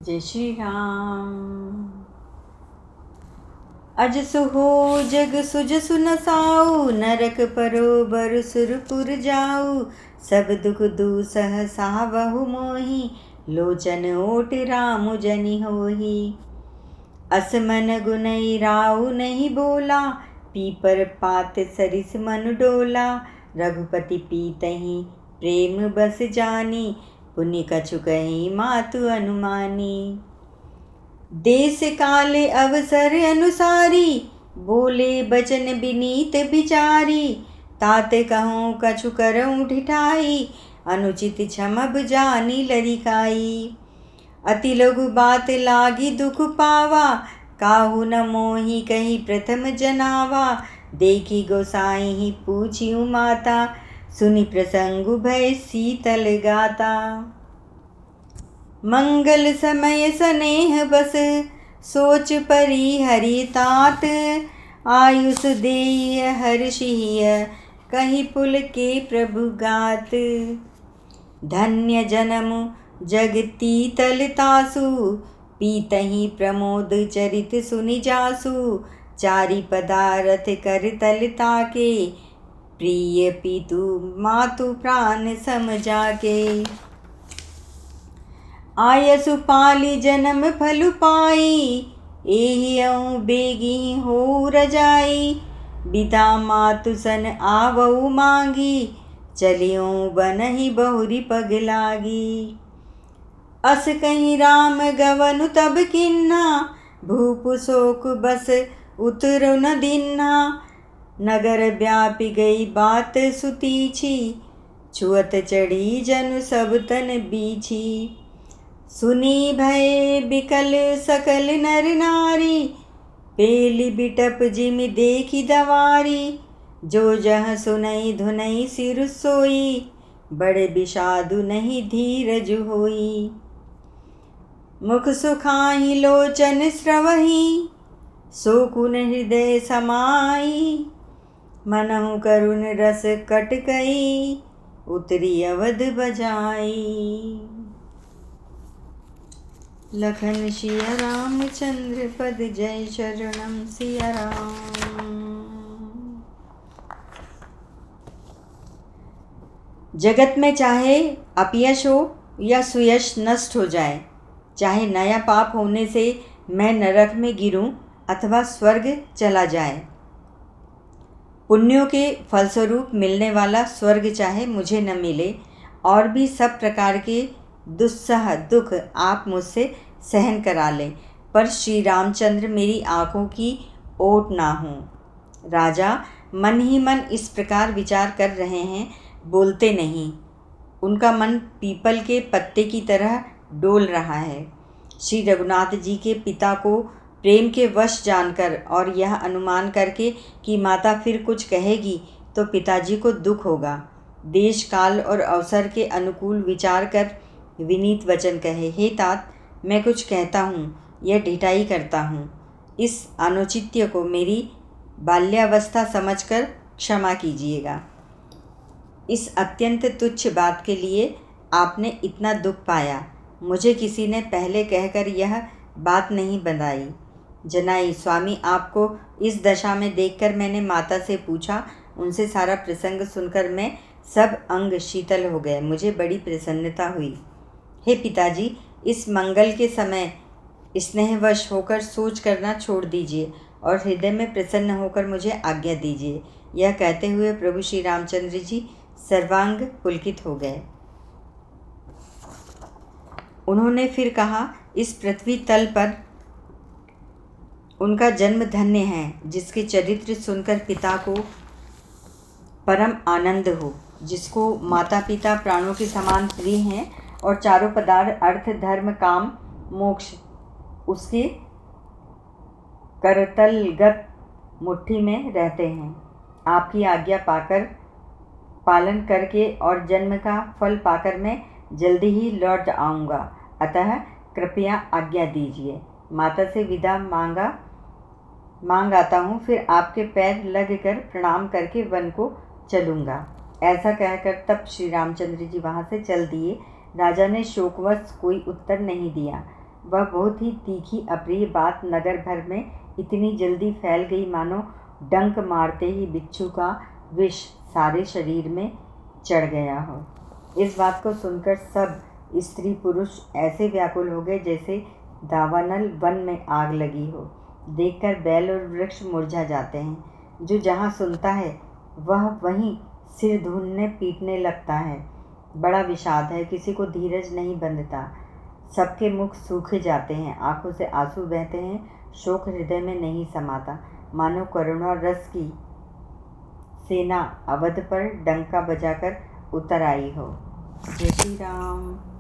जय श्री राम। अज सुहो जग सुज सुनसाऊ, नरक परो बर सुरपुर जाऊ। सब दुख दूसह सावहु मोहि, लोचन ओट राम जनि होहि। असमन गुनई राऊ नहीं बोला, पीपर पात सरिस मन डोला। रघुपति पीतहि प्रेम बस जानी, पुनि कछु कहि मातु अनुमानी। देश काल अवसर अनुसारी, बोले बचन विनीत बिचारी। तात कहूँ कछु करऊँ ढिठाई, अनुचित क्षमब जानी लरिकाई। अति लघु बात लागी दुख पावा, काहू न मोहि कही प्रथम जनावा। देखी गोसाई ही पूछियु माता, सुनि प्रसंगु भय शीतल गाता। मंगल समय स्नेह बस, सोच परी हरि तात। आयुष देय हर्षिय, कही पुल के प्रभु गात। धन्य जन्म जगती तलतासु, पीतहि प्रमोद चरित सुनि जासु। चारि पदारथ कर तलता के, प्रिय पितु मातु प्राण समझाके। आयसु पाली जन्म फलु पाई, एहियउ बेगी हो रजाई। बिदा मातु सन आवऊ मांगी, चलियो बनहि बहुरी पग लागी। अस कहीं राम गवनु तब किन्हा, भूप शोक बस उतरु न दिन्हा। नगर व्यापी गई बात सुतीछी, छुअत चढ़ी जनु सब तन बीछी। सुनी भय बिकल सकल नर नारी, पेली बिटप जिमि देखी दवारी। जो जह सुनई धुनई सिर सोई, बड़े विषादु नहीं धीरज होई। मुख सुखाहि लोचन स्रवहि, शोकुन हृदय समाई। मनहु करुण रस कटकई, उतरी अवध बजाई। लखन सिया रामचंद्र पद, जय शरणम सिया राम। जगत में चाहे अपयश हो या सुयश नष्ट हो जाए, चाहे नया पाप होने से मैं नरक में गिरूं अथवा स्वर्ग चला जाए, पुण्यों के फलस्वरूप मिलने वाला स्वर्ग चाहे मुझे न मिले, और भी सब प्रकार के दुस्सह दुख आप मुझसे सहन करा लें, पर श्री रामचंद्र मेरी आँखों की ओट ना हों। राजा मन ही मन इस प्रकार विचार कर रहे हैं, बोलते नहीं। उनका मन पीपल के पत्ते की तरह डोल रहा है। श्री रघुनाथ जी के पिता को प्रेम के वश जानकर और यह अनुमान करके कि माता फिर कुछ कहेगी तो पिताजी को दुख होगा, देश काल और अवसर के अनुकूल विचार कर विनीत वचन कहे, हे तात, मैं कुछ कहता हूँ, यह ढिठाई करता हूँ। इस अनुचित्य को मेरी बाल्यावस्था समझकर क्षमा कीजिएगा। इस अत्यंत तुच्छ बात के लिए आपने इतना दुख पाया, मुझे किसी ने पहले कहकर यह बात नहीं जनाई। स्वामी, आपको इस दशा में देखकर मैंने माता से पूछा, उनसे सारा प्रसंग सुनकर मैं सब अंग शीतल हो गए, मुझे बड़ी प्रसन्नता हुई। हे पिताजी, इस मंगल के समय स्नेहवश होकर सोच करना छोड़ दीजिए और हृदय में प्रसन्न होकर मुझे आज्ञा दीजिए। यह कहते हुए प्रभु श्री रामचंद्र जी सर्वांग पुलकित हो गए। उन्होंने फिर कहा, इस पृथ्वी तल पर उनका जन्म धन्य है, जिसके चरित्र सुनकर पिता को परम आनंद हो, जिसको माता पिता प्राणों के समान प्रिय हैं और चारों पदार्थ अर्थ धर्म काम मोक्ष उसके करतलगत मुट्ठी में रहते हैं। आपकी आज्ञा पाकर पालन करके और जन्म का फल पाकर मैं जल्दी ही लौट आऊँगा, अतः कृपया आज्ञा दीजिए। माता से विदा मांग आता हूँ, फिर आपके पैर लगकर प्रणाम करके वन को चलूँगा। ऐसा कहकर तब श्री रामचंद्र जी वहाँ से चल दिए। राजा ने शोकवश कोई उत्तर नहीं दिया। वह बहुत ही तीखी अप्रिय बात नगर भर में इतनी जल्दी फैल गई मानो डंक मारते ही बिच्छू का विष सारे शरीर में चढ़ गया हो। इस बात को सुनकर सब स्त्री पुरुष ऐसे व्याकुल हो गए जैसे दावानल वन में आग लगी हो। देखकर बैल और वृक्ष मुरझा जाते हैं। जो जहाँ सुनता है वह वहीं सिर धूलने पीटने लगता है। बड़ा विषाद है, किसी को धीरज नहीं बंधता। सबके मुख सूखे जाते हैं, आंखों से आंसू बहते हैं, शोक हृदय में नहीं समाता। मानो करुणा रस की सेना अवध पर डंका बजाकर उतर आई हो। जय श्री राम।